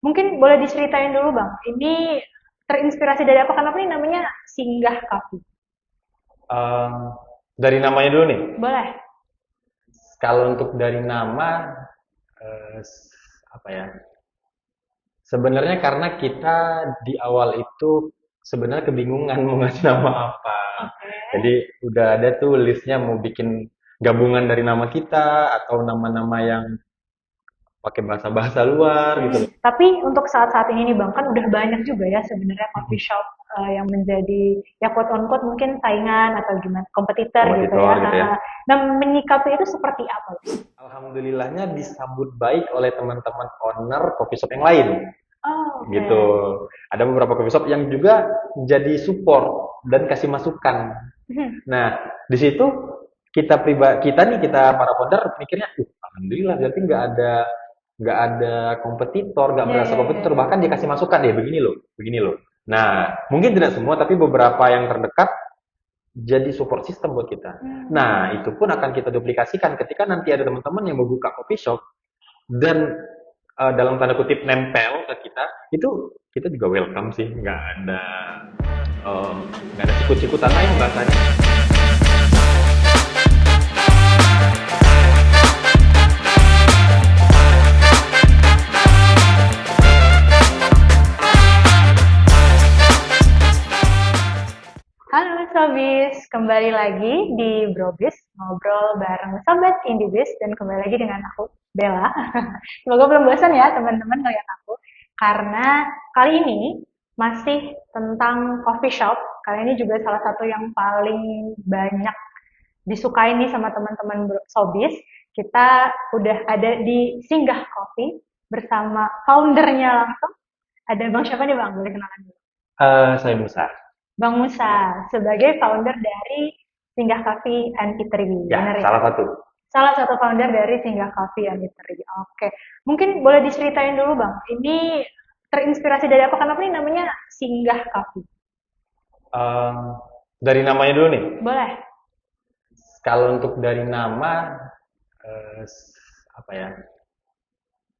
Mungkin boleh diceritain dulu Bang, ini terinspirasi dari apa? Kenapa ini namanya Singgah Kafe? Eee, dari namanya dulu nih. Boleh? Kalau untuk dari nama, eee, apa ya, sebenarnya karena kita di awal itu sebenarnya kebingungan mau ngasih nama apa. Oke. Jadi udah ada tuh list-nya mau bikin gabungan dari nama kita atau nama-nama yang pakai bahasa-bahasa luar gitu loh. Tapi untuk saat-saat ini nih Bang, kan udah banyak juga ya sebenarnya coffee Mhm. shop yang menjadi ya quote on quote mungkin saingan atau gimana kompetitor gitu ya. Kompetitor gitu ya. Nah, menyikapi itu seperti apa? Alhamdulillahnya disambut baik oleh teman-teman owner coffee shop yang lain. Oh, oke. Gitu. Ada beberapa coffee shop yang juga jadi support dan kasih masukan. Nah, di situ kita nih kita para founder mikirnya, alhamdulillah berarti nggak ada kompetitor, nggak Ya, berasa ya, ya, kompetitor, bahkan ya. dikasih masukan deh begini loh, begini loh. Nah, mungkin tidak semua tapi beberapa yang terdekat jadi support system buat kita. Nah, itu pun akan kita duplikasikan ketika nanti ada teman-teman yang mau buka coffee shop dan dalam tanda kutip nempel ke kita, itu kita juga welcome sih, eh, nggak ada sikut-sikutan lah yang bahasanya. Halo Sobis, kembali lagi di Brobis, ngobrol bareng Sobat Indibis dan kembali lagi dengan aku, Bella. Semoga belum bosan ya teman-teman ngeliat aku, karena kali ini masih tentang coffee shop. Kali ini juga salah satu yang paling banyak disukai nih sama teman-teman Sobis. Kita udah ada di Singgah Coffee bersama foundernya langsung. Ada Bang siapa nih Bang? Boleh kenalan dulu. Saya Musa. Bang Musa sebagai founder dari Singgah Coffee and Eatery, Ya, benar ya? salah satu. Salah satu founder dari Singgah Coffee and Eatery. Oke, mungkin boleh diceritain dulu Bang. Ini terinspirasi dari apa? Kenapa ini namanya Singgah Coffee? Em, dari namanya dulu nih. Boleh? Kalau untuk dari nama, eh, apa ya?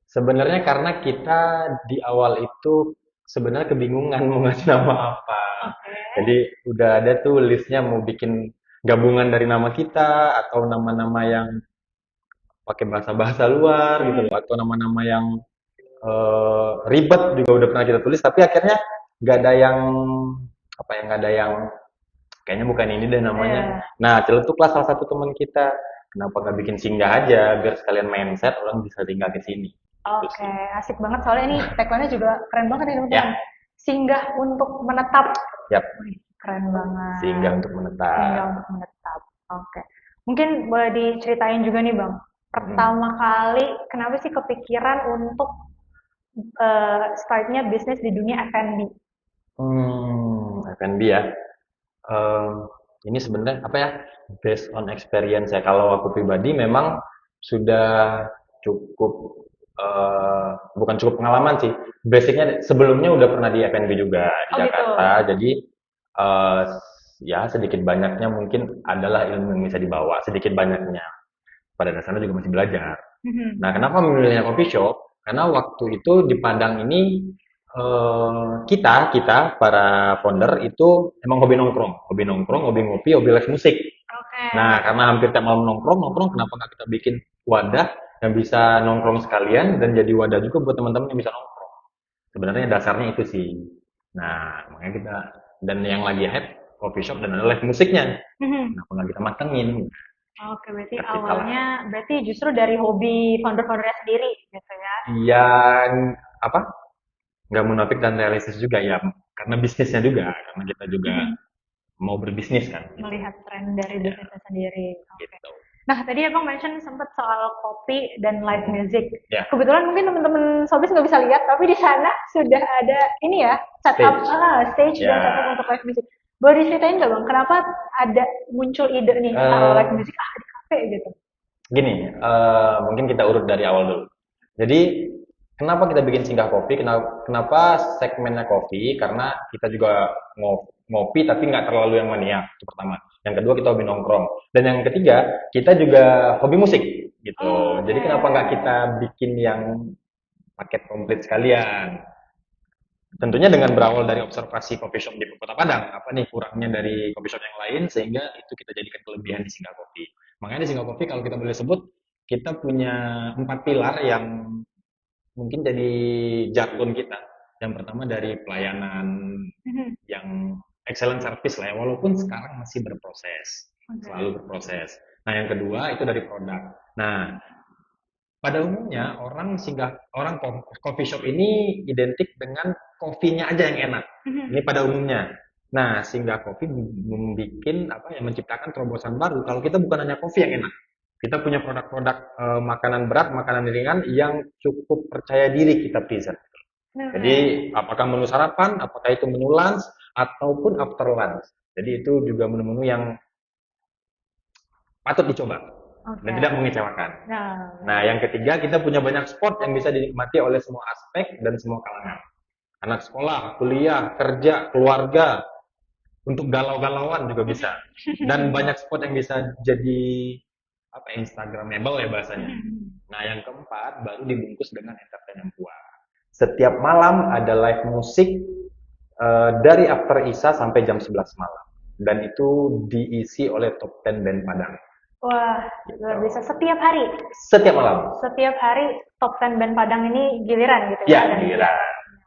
Sebenarnya karena kita di awal itu sebenarnya kebingungan mau ngasih nama apa. Oke. Jadi udah ada tuh listnya mau bikin gabungan dari nama kita atau nama-nama yang pakai bahasa-bahasa luar gitu loh, atau nama-nama yang ribet juga udah pernah kita tulis, tapi akhirnya nggak ada yang apa ya, nggak ada yang kayaknya bukan ini deh namanya. Eh, Nah, celetuklah salah satu teman kita, kenapa nggak bikin singgah aja biar sekalian mindset orang bisa tinggal di sini. Itu Oke, sih. asik banget soalnya ini tagline-nya juga keren banget nih teman-teman. Ya, Singgah untuk menetap. siap. Wih, keren Singgah banget. untuk Singgah menetap. untuk menetap. Oke. Mungkin boleh diceritain juga nih Bang. Mm-mm. Pertama kali kenapa sih kepikiran untuk startnya bisnis di dunia F&B? F&B ya. Eee, ini sebenarnya apa ya, based on experience ya. Kalau aku pribadi memang sudah cukup, bukan cukup pengalaman sih, basicnya sebelumnya udah pernah di F&B juga di Oh gitu. Jakarta. Jadi, eee, ya sedikit banyaknya mungkin adalah ilmu yang bisa dibawa, sedikit banyaknya. Pada dasarnya juga masih belajar. Nah, kenapa memilihnya coffee shop? Karena waktu itu di Padang ini kita kita para founder itu emang hobi nongkrong, hobi ngopi, hobi live musik. Oke. Nah, karena hampir tiap malam nongkrong, nongkrong, kenapa nggak kita bikin wadah yang bisa nongkrong sekalian dan jadi wadah juga buat teman-teman yang bisa nongkrong. Sebenarnya dasarnya itu sih. Nah, makanya kita dan yang lagi hype coffee shop dan ada live musiknya. Kenapa nggak kita matengin? Oke, berarti Vertikal lah. awalnya berarti justru dari hobi founder-foundernya sendiri gitu ya. Yang apa? Nggak munafik dan realistis juga ya, karena bisnisnya juga, karena kita juga mau berbisnis kan, gitu. Melihat tren dari Ya, bisnisnya sendiri. Oke. gitu. Nah, tadi Abang mention sempat soal kopi dan live Mm-mm. music. Ya, Kebetulan mungkin teman-teman Sobis nggak bisa lihat, tapi di sana sudah ada ini ya, setup stage. stage dan setup Ya, untuk live music. Boleh diceritain nggak Bang, kenapa ada muncul ide nih taruh live eh music di kafe gitu? gini, mungkin kita urut dari awal dulu. Jadi, kenapa kita bikin singgah kopi? Kenapa segmennya kopi? Karena kita juga ngopi tapi nggak terlalu yang mania, itu pertama. Yang kedua kita hobi nongkrong. Dan yang ketiga, kita juga hobi musik gitu. Oh, Jadi oke. kenapa nggak kita bikin yang paket komplit sekalian. Tentunya dengan berawal dari observasi coffee shop di Kota Padang, apa nih kurangnya dari coffee shop yang lain sehingga itu kita jadikan kelebihan di Singa Coffee. Makanya di Singa Coffee kalau kita boleh sebut, kita punya 4 pilar yang mungkin jadi jargon kita. Yang pertama dari pelayanan Mhm. yang excellent service lah ya, walaupun sekarang masih berproses, Oke. selalu berproses. Nah, yang kedua itu dari produk. Nah, pada umumnya orang coffee shop ini identik dengan kopinya aja yang enak. Mhm. Ini pada umumnya. Nah, Singgah Coffee membuat apa ya, menciptakan terobosan baru. Kalau kita bukan hanya kopi yang enak, kita punya produk-produk makanan berat, makanan ringan yang cukup percaya diri kita present. Oke. Jadi, apakah menu sarapan, apakah itu menu lunch, ataupun after lunch. Jadi itu juga menu-menu yang patut dicoba dan Oke. tidak mengecewakan. Nah, Nah, yang ketiga, kita punya banyak spot yang bisa dinikmati oleh semua aspek dan semua kalangan. Anak sekolah, kuliah, kerja, keluarga, untuk galau-galauan juga bisa. Dan banyak spot yang bisa jadi apa Instagramable ya bahasanya. Nah, yang keempat baru dibungkus dengan entertain yang puas. Setiap malam ada live musik dari after Isa sampai jam 11 malam. Dan itu diisi oleh top 10 band Padang. wah, luar biasa. Setiap hari, Setiap malam. setiap hari top 10 band Padang ini giliran gitu Ya, ya? gila.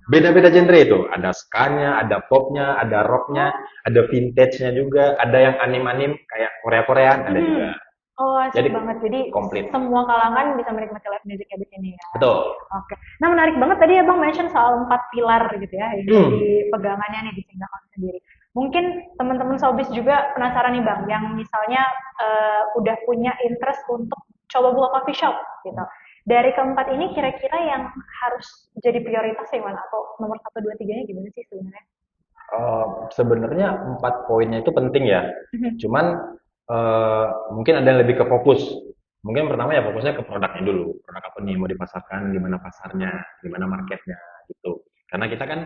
Beda-beda genre itu. Ada ska-nya, ada pop-nya, ada rock-nya, ada vintage-nya juga, ada yang anim-anim kayak Korea-Koreaan, ada juga. Oh, asik Jadi banget. Jadi komplit. semua kalangan bisa menikmati live musicnya di sini ya. Betul. Oke. Nah, menarik banget tadi Abang mention soal 4 pilar gitu ya, yang Hmm. jadi pegangannya nih di Singgah Coffee sendiri. Mungkin teman-teman Sobis juga penasaran nih Bang, yang misalnya udah punya interest untuk coba buka coffee shop gitu. Dari keempat ini kira-kira yang harus jadi prioritas yang mana? Atau nomor 1, 2, 3-nya gimana sih sebenarnya? Sebenarnya 4 poinnya itu penting ya. Mhm. Cuman mungkin ada yang lebih ke fokus. Mungkin pertama ya fokusnya ke produknya dulu. Produk apa nih mau dipasarkan, di mana pasarnya, di mana marketnya gitu. Karena kita kan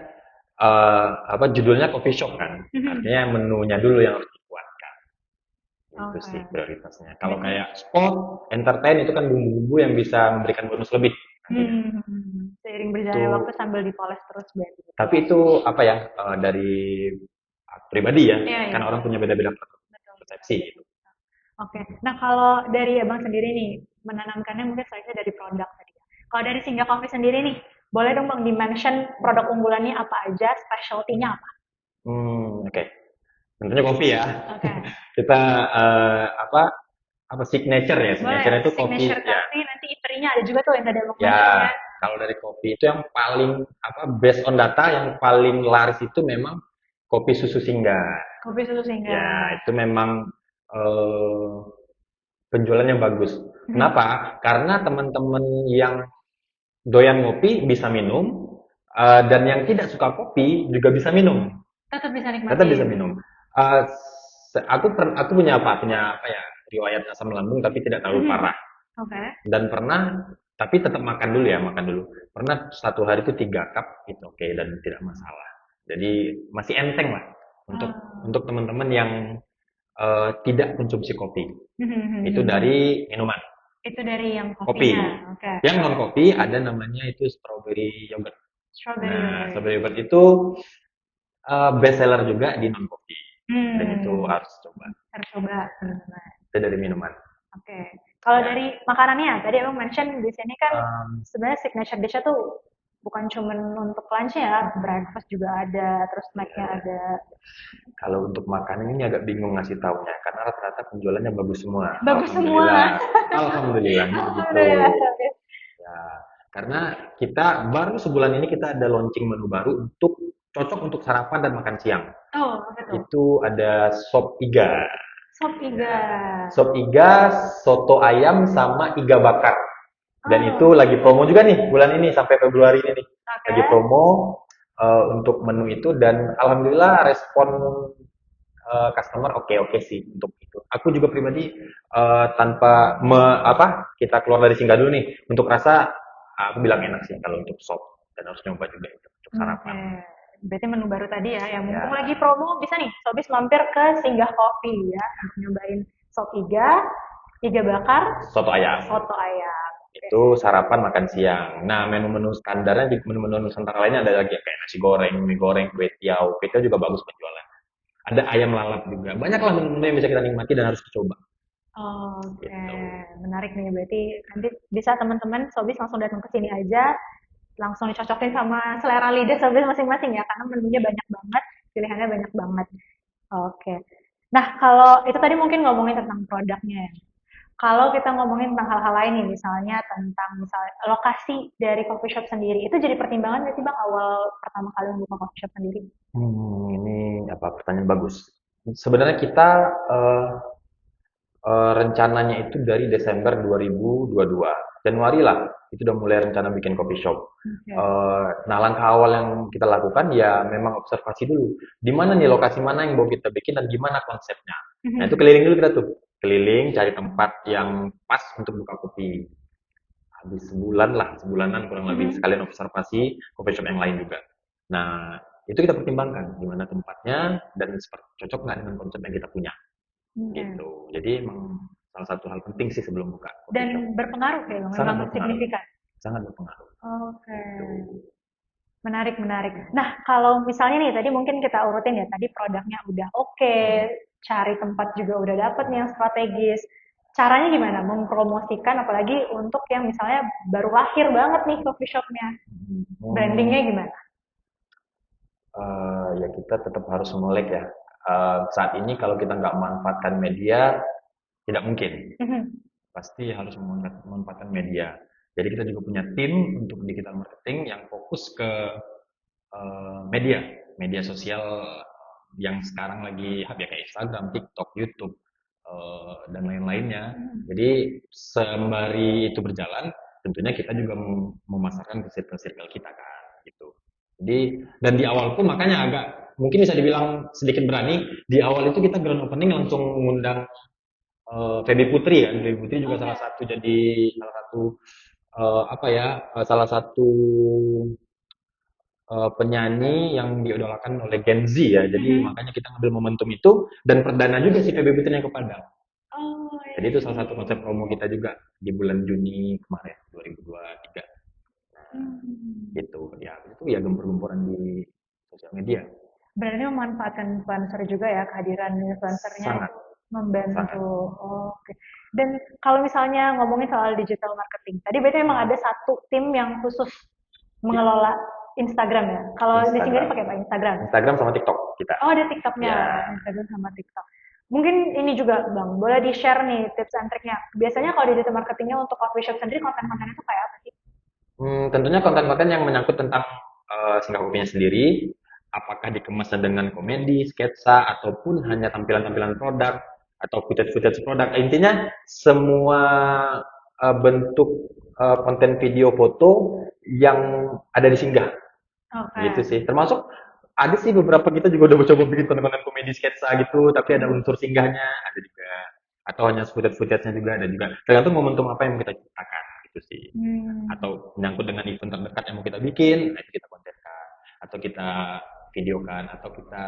apa judulnya coffee shop kan. Artinya menunya dulu yang harus dikuatkan. Itu Oke. sih prioritasnya. Kalau kayak sport, entertain itu kan bumbu-bumbu yang bisa memberikan bonus lebih nantinya. Seiring Itu berjalannya waktu sambil dipoles terus berarti. tapi itu apa ya dari pribadi ya. Iya, iya. Kan orang punya beda-beda Betul. persepsi gitu. Oke. Nah, kalau dari Abang sendiri nih, menanamkannya mungkin seharusnya dari produk tadi ya. Kalau dari Singgah Coffee sendiri nih, boleh dong Bang di-mention produk unggulannya apa aja, specialty-nya apa? Oke. Tentunya kopi ya. Oke. Kita apa apa signature ya. Boleh, Signature itu kopi signature ya. coffee, nanti iterinya ada juga tuh yang tadi Abang mention Ya, ya. kalau dari kopi itu yang paling apa based on data yang paling laris itu memang kopi susu singgah. Kopi susu Ya, singgah. itu memang eh, penjualannya bagus. Kenapa? Karena teman-teman yang doyan ngopi bisa minum, dan yang tidak suka kopi juga bisa minum. Tetap bisa Tetap bisa nikmatin. minum. Eh, aku punya apa ya riwayat asam lambung tapi tidak terlalu parah. Oke. Dan pernah tapi tetap makan dulu ya makan dulu. Pernah 1 hari itu 3 cup itu oke dan tidak masalah. Jadi masih enteng lah untuk Ah. untuk teman-teman yang tidak konsumsi kopi. Itu Hmm. dari minuman. Itu dari yang Kopi. kopinya. Oke. Yang non kopi ada namanya itu strawberry yogurt. Strawberry Nah, yogurt. strawberry yogurt itu best seller juga di non kopi. Dan itu harus coba. Harus coba teman-teman. Itu dari minuman. Oke. Kalau Ya. dari makanannya, tadi Abang mention di sini kan Em, sebenarnya signature dish-nya tuh bukan cuma untuk lunch ya, breakfast juga ada, terus snack-nya ada. Kalau untuk makanan ini agak bingung ngasih taunya karena rata-rata penjualannya bagus semua. Bagus semua. Alhamdulillah begitu. Alhamdulillah. Oke. Ya, karena kita baru sebulan ini kita ada launching menu baru untuk cocok untuk sarapan dan makan siang. Oh, apa tuh? Itu ada sop iga. Sop iga. Sop iga, soto ayam sama iga bakar. Dan Oh. itu lagi promo juga nih bulan ini sampai Februari ini nih. Oke. Lagi promo untuk menu itu dan alhamdulillah respon customer oke sih untuk itu. Aku juga pribadi tanpa kita keluar dari singgah dulu nih untuk rasa aku bilang enak sih kalau untuk sop dan harus nyoba juga itu untuk sarapan. Oke. Berarti menu baru tadi ya, yang mumpung Ya. lagi promo bisa nih, Sobis mampir ke Singgah Coffee ya, untuk nyobain sop iga, iga bakar, Soto ayam. soto ayam. Itu sarapan, makan siang. Nah, menu-menu standarnya, di menu-menu Nusantara lainnya ada lagi ya, kayak nasi goreng, mie goreng, kue tiaw. Kue tiaw juga bagus penjualan. Ada ayam lalap juga. Banyaklah menu-menu yang bisa kita nikmati dan harus dicoba. Oke, Gitu. menarik nih. Berarti nanti bisa teman-teman Sobis langsung datang ke sini aja, langsung dicocokin sama selera lidah Sobis masing-masing ya, karena menunya banyak banget, pilihannya banyak banget. Oke. Nah, kalau itu tadi mungkin ngomongin tentang produknya ya. Kalau kita ngomongin tentang hal-hal lain nih, misalnya tentang misalnya lokasi dari coffee shop sendiri, itu jadi pertimbangan nggak sih Bang awal pertama kali membuka coffee shop sendiri? Ini apa pertanyaan bagus. Sebenarnya kita eh, rencananya itu dari Desember 2022. Januari lah, itu udah mulai rencana bikin coffee shop. Oke. Nah, langkah awal yang kita lakukan ya memang observasi dulu. Di mana nih lokasi mana yang mau kita bikin dan gimana konsepnya. Nah, itu keliling dulu kita tuh. Keliling cari tempat yang pas untuk buka kopi. Habis sebulan lah, sebulanan kurang lebih sekalian observasi coffee shop yang lain juga. Nah, itu kita pertimbangkan di mana tempatnya dan cocok nggak dengan konsep yang kita punya Oke. gitu. Jadi emang salah satu hal penting sih sebelum buka coffee shop. Dan berpengaruh ya Bang, Sangat memang berpengaruh, signifikan. sangat berpengaruh Oke. gitu. Menarik, menarik. Nah, kalau misalnya nih, tadi mungkin kita urutin ya, tadi produknya udah oke, cari tempat juga udah dapet nih yang strategis. Caranya gimana? Mempromosikan, apalagi untuk yang misalnya baru lahir banget nih coffee shopnya. Brandingnya Hmm, gimana? ya kita tetap harus melek ya. Saat ini kalau kita nggak memanfaatkan media, tidak mungkin. Mhm. Pasti harus memanfaatkan media. Jadi kita juga punya tim untuk digital marketing yang fokus ke media, media sosial yang sekarang lagi hype ya kayak Instagram, TikTok, YouTube, dan lain-lainnya. Jadi sembari itu berjalan, tentunya kita juga memasarkan ke circle-circle kita kan, gitu. Jadi dan di awal pun makanya agak mungkin bisa dibilang sedikit berani. Di awal itu kita grand opening langsung mengundang Feby Putri kan. Feby Putri juga Oke. salah satu apa ya salah satu penyanyi yang diidolakan oleh Gen Z ya. Jadi Mhm. makanya kita ngambil momentum itu dan perdana juga si PB Putrinya ke Padang. Oh, Jadi iya, itu iya, salah satu iya. konsep promo kita juga di bulan Juni kemarin 2023. Hmm. Gitu. Ya, itu ya gempur-gempuran di sosial media. Berarti memanfaatkan influencer juga ya, kehadiran influencernya Sangat, itu sangat. membantu. Oh, oke. Dan kalau misalnya ngomongin soal digital marketing, tadi berarti memang ada satu tim yang khusus Ya, mengelola Instagram ya. Kalau di sini Instagram. pakai apa? Instagram. Instagram sama TikTok kita. Oh, ada TikToknya, Ya, Instagram sama TikTok. Mungkin ini juga Bang, boleh di-share nih tips and triknya. Biasanya kalau digital marketingnya untuk coffee shop sendiri konten-kontennya itu kayak apa sih? tentunya konten-konten yang menyangkut tentang singgah kopinya sendiri, apakah dikemas dengan komedi, sketsa, ataupun hanya tampilan-tampilan produk atau footage-footage produk. Intinya semua bentuk konten video foto yang ada di singgah, Oke. gitu sih. Termasuk ada sih beberapa kita juga udah coba bikin konten-konten komedi sketsa gitu, tapi ada unsur singgahnya, ada juga. Atau hanya footage-footage-nya juga ada juga. Tergantung momentum apa yang kita ciptakan, gitu sih. Hmm. Atau menyangkut dengan event terdekat yang mau kita bikin, nah itu kita kontenkan. Atau kita videokan, atau kita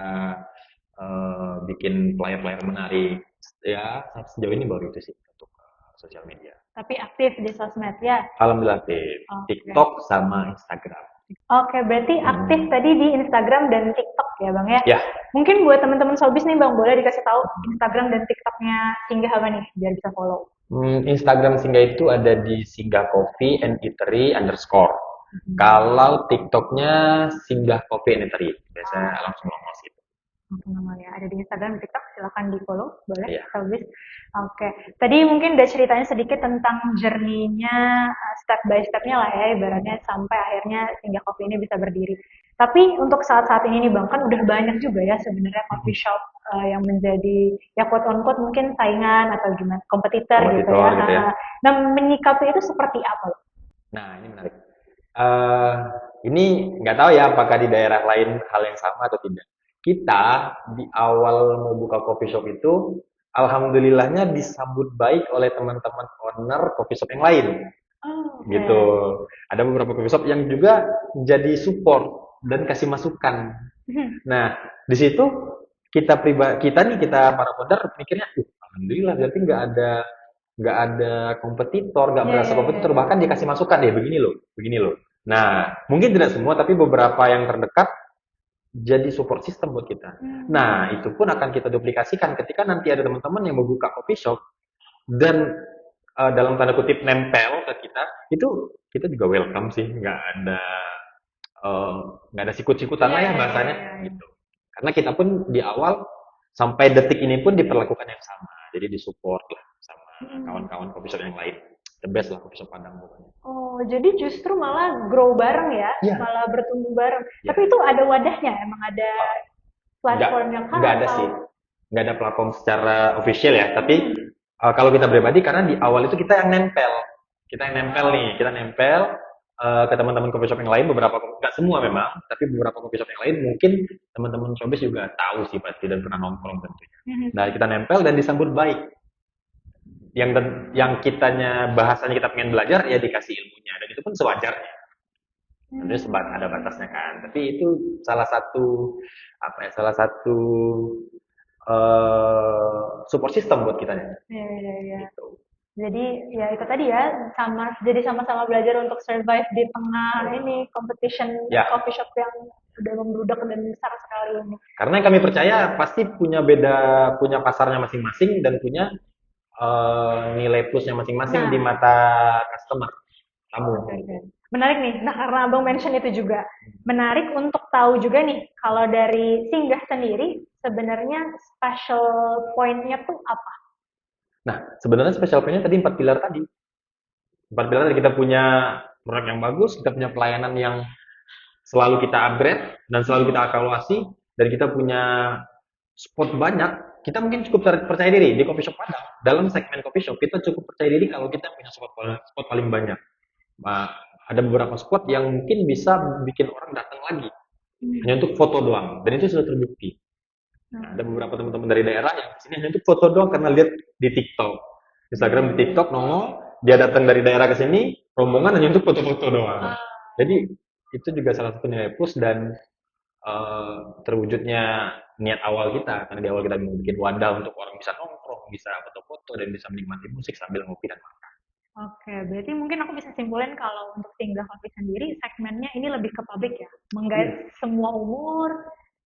bikin flyer-flyer menarik. Ya, sejauh ini baru itu sih untuk sosial media. Tapi aktif di sosmed ya. Alhamdulillah aktif. Oke. TikTok sama Instagram. Oke, berarti aktif Hmm. tadi di Instagram dan TikTok ya, Bang ya. Ya, Mungkin buat teman-teman Sobis nih, Bang, boleh dikasih tahu Instagram dan TikToknya Singgah apa nih, biar bisa follow. Instagram Singgah itu ada di Singgah Coffee and Eatery underscore. Hmm. Kalau TikToknya Singgah Coffee and Eatery. Biasanya langsung nongol situ. Oke, namanya ada di Instagram, di TikTok, silakan di follow, boleh, Iya. Sobis. Oke, tadi mungkin udah ceritanya sedikit tentang journey-nya, step by step-nya lah ya, ibaratnya sampai akhirnya Singgah Coffee ini bisa berdiri. Tapi untuk saat-saat ini nih Bang, kan udah banyak juga ya sebenarnya coffee shop yang menjadi ya quote on quote mungkin saingan atau gimana kompetitor gitu ya. Kompetitor gitu ya. Nah, menyikapi itu seperti apa? Nah, ini menarik. Eh, ini nggak tahu ya apakah di daerah lain hal yang sama atau tidak. Kita di awal mau buka coffee shop itu, alhamdulillahnya disambut baik oleh teman-teman owner coffee shop yang lain, Oh, oke. gitu. Ada beberapa coffee shop yang juga jadi support dan kasih masukan. Nah, di situ kita nih kita para founder mikirnya, alhamdulillah berarti nggak ada kompetitor, nggak Iya, berasa iya, iya, kompetitor, iya. bahkan dikasih masukan deh, begini loh, begini loh. Nah, mungkin tidak semua, tapi beberapa yang terdekat jadi support system buat kita. Nah, Hmm. itu pun akan kita duplikasikan ketika nanti ada teman-teman yang membuka coffee shop dan dalam tanda kutip nempel ke kita, itu kita juga welcome sih, eh, nggak ada sikut-sikutan Iya, lah ya iya, iya, bahasanya iya, iya. gitu. Karena kita pun di awal sampai detik ini pun diperlakukan yang sama, jadi disupport lah sama Hmm. kawan-kawan coffee shop yang lain. The best lah coffee shop Padang pokoknya. Oh, jadi justru malah grow bareng ya, Iya, malah bertumbuh bareng. Tapi ya. itu ada wadahnya, emang ada Nggak, platformnya kah nggak ada atau? sih, nggak ada platform secara official ya. Tapi Hmm. kalau kita pribadi, karena di awal itu kita yang nempel nih, kita nempel ke teman-teman coffee shop yang lain, beberapa nggak semua memang, tapi beberapa coffee shop yang lain mungkin teman-teman showbiz juga tahu sih pasti dan pernah nongkrong tentunya. Nah kita nempel dan disambut baik. Yang kitanya bahasanya kita pengen belajar ya dikasih ilmunya dan itu pun sewajarnya. Tentunya ada batasnya kan. Tapi itu salah satu apa ya? Salah satu support system buat kita Iya, iya, iya. gitu. Jadi ya itu tadi ya, jadi sama-sama belajar untuk survive di tengah ini competition Ya, coffee shop yang sudah membludak dan besar sekali ini. karena yang kami percaya pasti punya pasarnya masing-masing dan punya nilai plusnya masing-masing di Nah, mata customer tamu oke, gitu. oke. Menarik nih. Nah, karena Abang mention itu juga menarik untuk tahu juga nih kalau dari Singgah sendiri sebenarnya special point-nya tuh apa? Nah, sebenarnya special point-nya tadi empat pilar tadi. Empat pilar tadi kita punya produk yang bagus, kita punya pelayanan yang selalu kita upgrade dan selalu kita evaluasi dan kita punya spot banyak. Kita mungkin cukup percaya diri di coffee shop Padang. Dalam segmen coffee shop kita cukup percaya diri kalau kita punya spot paling banyak. Nah, ada beberapa spot yang mungkin bisa bikin orang datang lagi hanya untuk foto doang dan itu sudah terbukti. Nah, ada beberapa teman-teman dari daerah yang kesini hanya untuk foto doang karena lihat di TikTok, Instagram di TikTok nongol, dia datang dari daerah ke sini, rombongan hanya untuk foto-foto doang. Jadi itu juga salah satu nilai plus dan terwujudnya niat awal kita karena di awal kita mau bikin wadah untuk orang bisa nongkrong, bisa foto-foto dan bisa menikmati musik sambil ngopi dan makan. Oke, berarti mungkin aku bisa simpulin kalau untuk Singgah Coffee sendiri segmennya ini lebih ke publik ya, menggait Iya, semua umur,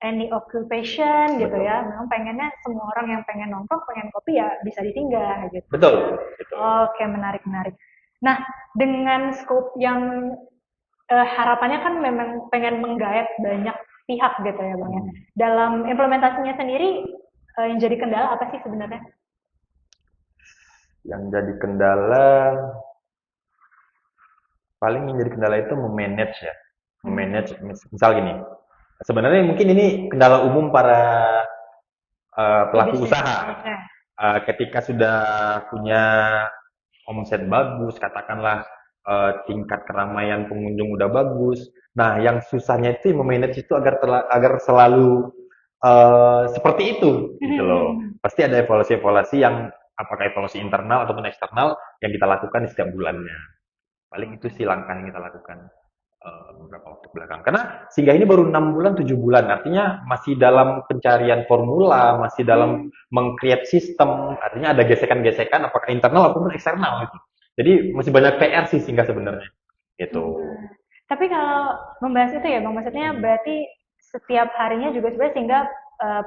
any occupation gitu betul. ya. Memang pengennya semua orang yang pengen nongkrong, pengen kopi ya bisa disinggah gitu Betul, ya. betul. Oke, menarik menarik. Nah, dengan scope yang harapannya kan memang pengen menggait banyak pihak gitu ya Bang ya. Hmm. Dalam implementasinya sendiri yang jadi kendala apa sih sebenarnya? Yang jadi kendala paling yang jadi kendala itu memanage ya. Hmm. Memanage misal gini. Sebenarnya mungkin ini kendala umum para pelaku Pebisnis. usaha. Oke. Ketika sudah punya omset bagus, katakanlah tingkat keramaian pengunjung udah bagus. Nah, yang susahnya itu memanage itu agar selalu seperti itu, gitu loh. Pasti ada evaluasi-evaluasi yang apakah evaluasi internal ataupun eksternal yang kita lakukan di setiap bulannya. Paling itu sih langkah yang kita lakukan beberapa waktu belakang. Karena sehingga ini baru 6 bulan, 7 bulan. Artinya masih dalam pencarian formula, masih dalam meng-create sistem. Artinya ada gesekan-gesekan apakah internal ataupun eksternal gitu. Jadi masih banyak PR sih sehingga sebenarnya. Gitu. Tapi kalau membahas itu ya Bang, maksudnya Hmm. berarti setiap harinya juga sebenarnya sehingga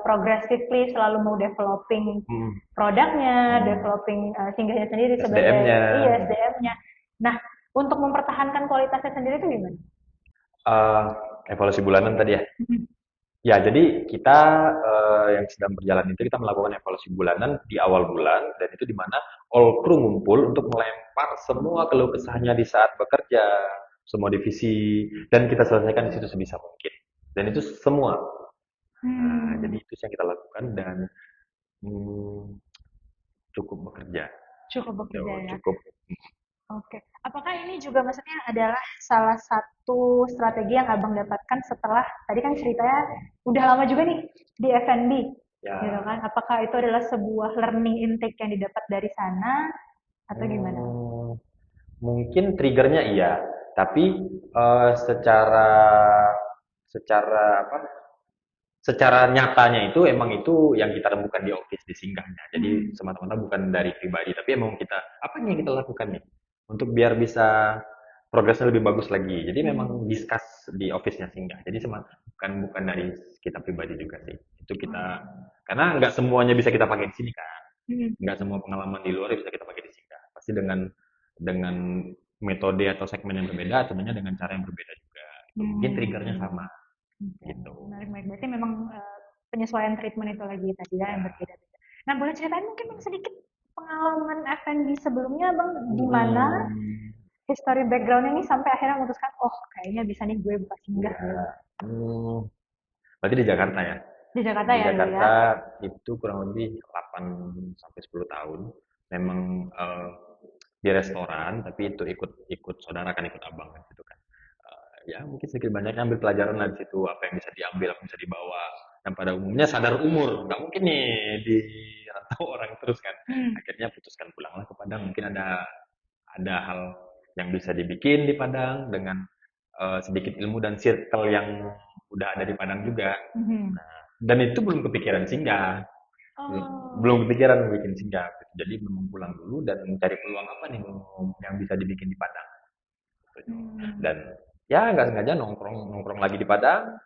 progressively selalu mau developing Hmm. produknya, Hmm. developing singgahnya sendiri sebagai SDM-nya. iya SDM-nya. Nah, untuk mempertahankan kualitasnya sendiri itu gimana? eh Evaluasi bulanan tadi ya. Ya, jadi kita yang sedang berjalan itu kita melakukan evaluasi bulanan di awal bulan dan itu di mana all crew ngumpul untuk melempar semua keluh kesahnya di saat bekerja, semua divisi dan kita selesaikan di situ sebisa mungkin. Dan itu semua. Nah, Hmm, jadi itu yang kita lakukan dan hmm, cukup bekerja. cukup Gitu, bekerja ya. cukup. Oke. Apakah ini juga maksudnya adalah salah satu strategi yang Abang dapatkan setelah tadi kan ceritanya udah lama juga nih di F&B, gitu Ya, kan? Apakah itu adalah sebuah learning intake yang didapat dari sana atau gimana? hmm, mungkin triggernya iya, tapi secara secara apa? secara nyatanya itu emang itu yang kita temukan di office di singgahnya. Hmm. Jadi semata-mata bukan dari pribadi, tapi emang kita apa nih yang kita lakukan nih untuk biar bisa progresnya lebih bagus lagi. Jadi Hmm. memang discuss di office-nya singgah. Jadi bukan dari kita pribadi juga sih. Itu kita karena nggak semuanya bisa kita pakai di sini kan. Hmm. Nggak semua pengalaman di luar bisa kita pakai di singgah. Pasti dengan metode atau segmen yang berbeda, tentunya dengan cara yang berbeda juga. Mungkin triggernya Hmm. sama Oke, gitu. menarik, menarik. Berarti memang penyesuaian treatment itu lagi tadi ya yang Ya. berbeda-beda. Nah, boleh ceritain mungkin Bang, sedikit pengalaman F&B sebelumnya Bang, di mana Hmm, history background-nya ini sampai akhirnya memutuskan, oh kayaknya bisa nih gue buka singgah ya. gitu. Hmm, berarti di Jakarta ya. Di Jakarta Di ya dulu ya. Jakarta itu kurang lebih 8 sampai 10 tahun. Memang di restoran, tapi itu ikut saudara kan ikut abang kan gitu kan. Ya mungkin sedikit banyaknya ambil pelajaran lah di situ apa yang bisa diambil, apa yang bisa dibawa. Dan pada umumnya sadar umur, nggak mungkin nih di rantau orang terus kan. Hmm. Akhirnya putuskan pulanglah ke Padang. Mungkin ada hal yang bisa dibikin di Padang dengan sedikit ilmu dan circle yang udah ada di Padang juga. Mhm. Nah, dan itu belum kepikiran singgah, Oh. belum kepikiran bikin singgah. Jadi memang pulang dulu dan mencari peluang apa nih yang bisa dibikin di Padang. Hmm. Dan ya nggak sengaja nongkrong nongkrong lagi di Padang,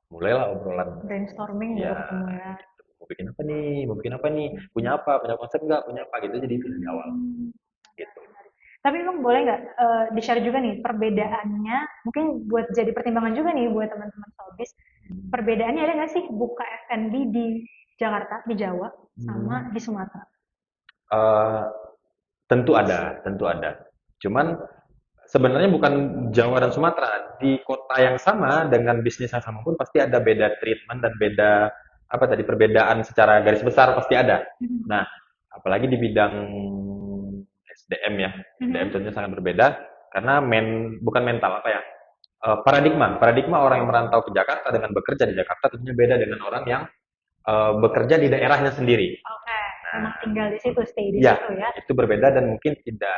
mulailah obrolan. Brainstorming baru Ya, ketemu ya. gitu. Mau bikin apa nih? Mau bikin apa nih? Punya apa? Punya konsep nggak? Punya apa? Gitu. Jadi itu dari awal. Hmm. Gitu. Tapi Bang boleh nggak di-share juga nih perbedaannya, mungkin buat jadi pertimbangan juga nih buat teman-teman Sobis, perbedaannya ada nggak sih buka F&B di Jakarta, di Jawa, Hmm. sama di Sumatera? Eh, tentu ada, tentu ada. Cuman sebenarnya bukan Jawa dan Sumatera. Di kota yang sama dengan bisnis yang sama pun pasti ada beda treatment dan beda apa tadi perbedaan secara garis besar pasti ada. Mhm. Nah, apalagi di bidang SDM ya. SDM Mhm. tentunya sangat berbeda karena bukan mental apa ya? Paradigma orang yang merantau ke Jakarta dengan bekerja di Jakarta tentunya beda dengan orang yang bekerja di daerahnya sendiri. Oke, Nah, memang tinggal di situ, stay di ya, situ ya. itu berbeda dan mungkin tidak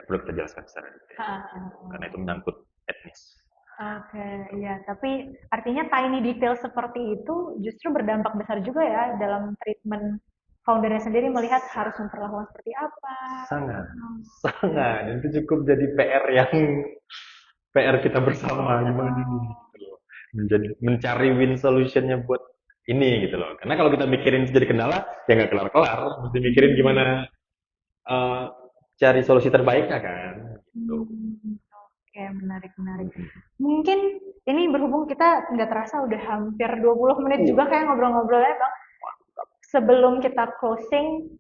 perlu kita jelaskan secara detail karena itu Ah. menyangkut etnis. Oke, iya. Tapi artinya tiny detail seperti itu justru berdampak besar juga ya dalam treatment foundernya sendiri melihat harus memperlakukan seperti apa. Sangat, Hmm. sangat. Dan itu cukup jadi PR kita bersama gimana nih gitu loh. Mencari win solutionnya buat ini gitu loh. Karena kalau kita mikirin itu jadi kendala, ya nggak kelar-kelar. Mesti mikirin gimana eh, cari solusi terbaiknya kan. Gitu. Hmm. Oke, menarik, menarik. Mungkin ini berhubung kita nggak terasa udah hampir 20 menit juga kayak ngobrol-ngobrolnya, Bang. Sebelum kita closing,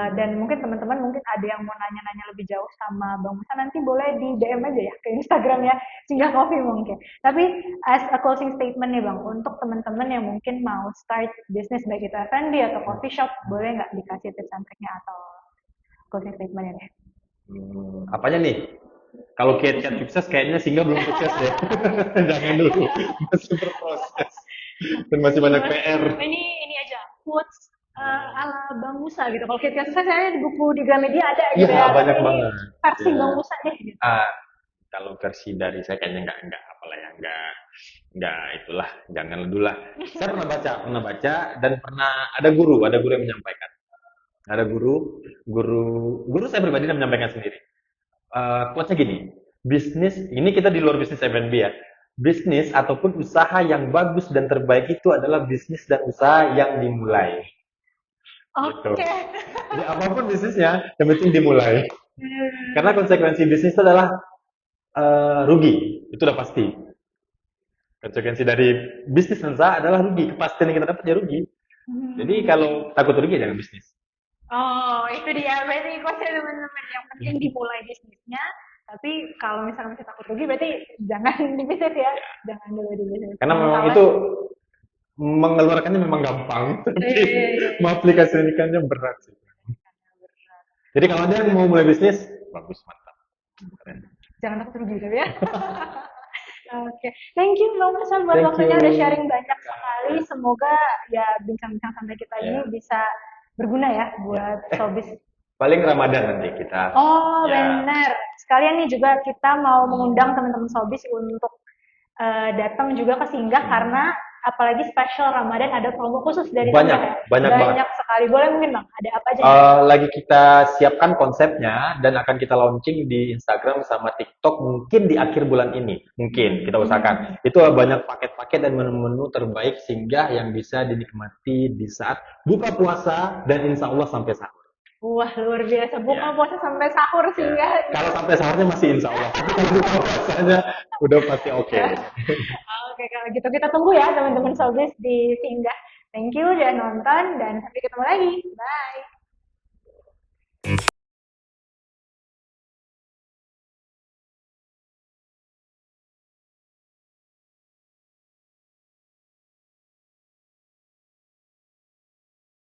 dan mungkin teman-teman mungkin ada yang mau nanya-nanya lebih jauh sama Bang Musa, nanti boleh di DM aja ya ke Instagramnya Singgah Coffee mungkin. Tapi as a closing statement nih Bang, untuk teman-teman yang mungkin mau start bisnis baik itu F&B atau coffee shop, boleh nggak dikasih tips and triknya atau closing statementnya deh? Apanya nih? Kalau kiat-kiat sukses kayaknya single belum sukses deh. Jangan dulu, masih berproses dan masih banyak Buat PR. ini aja quotes ala Bang Musa gitu. Kalau kiat-kiat sukses saya di buku di Gramedia ada gitu Iya ya, tapi banyak ini banget. versi Ya. Bang Musa deh gitu. Ah, kalau versi dari saya kayaknya nggak apalah ya nggak itulah jangan dulu lah. Saya pernah baca dan pernah ada guru yang menyampaikan. Ada guru saya pribadi yang menyampaikan sendiri. Quotes-nya gini, bisnis ini kita di luar bisnis F&B ya. Bisnis ataupun usaha yang bagus dan terbaik itu adalah bisnis dan usaha yang dimulai. Gitu. Oke. Jadi apapun bisnisnya, yang penting dimulai. Karena Hmm. konsekuensi bisnis itu adalah rugi, itu udah pasti. Konsekuensi dari bisnis dan usaha adalah rugi. Kepastian yang kita dapat ya rugi. Jadi kalau takut rugi jangan bisnis. Oh, itu dia. Berarti quotesnya teman-teman. Yang penting dimulai bisnisnya. Tapi kalau misalnya masih takut rugi, berarti jangan di bisnis ya. Jangan dulu di bisnis. Karena Jangan memang salah. itu mengeluarkannya memang gampang, tapi Iya, iya, iya. mengaplikasikannya berat sih. Jadi kalau ada yang mau mulai bisnis, bagus, mantap. Keren. Jangan takut rugi tapi ya. Oke, thank you Bang Musa buat Thank waktunya udah sharing you. banyak sekali. Semoga ya bincang-bincang sampai kita ini Ya, bisa berguna ya ya. buat Sobis. Paling Ramadan nanti kita. Oh Ya, benar. Sekalian nih juga kita mau mengundang teman-teman Sobis untuk datang juga ke Singgah karena apalagi spesial Ramadan ada promo khusus dari Banyak, Singgah ya. banyak banget. Banyak sekali. Boleh mungkin Bang, ada apa aja nih? Lagi kita siapkan konsepnya dan akan kita launching di Instagram sama TikTok mungkin di akhir bulan ini. Mungkin kita usahakan. Itu banyak paket-paket dan menu-menu terbaik singgah yang bisa dinikmati di saat buka puasa dan insya Allah sampai sahur. Wah, luar biasa. Buka Ya. puasa sampai sahur Ya. Singgah. Kalau sampai sahurnya masih insya Allah. Tapi kalau buka puasanya udah pasti oke. Oke, kalau gitu kita tunggu ya teman-teman Sobis di Singgah. Thank you udah nonton dan sampai ketemu lagi. Bye.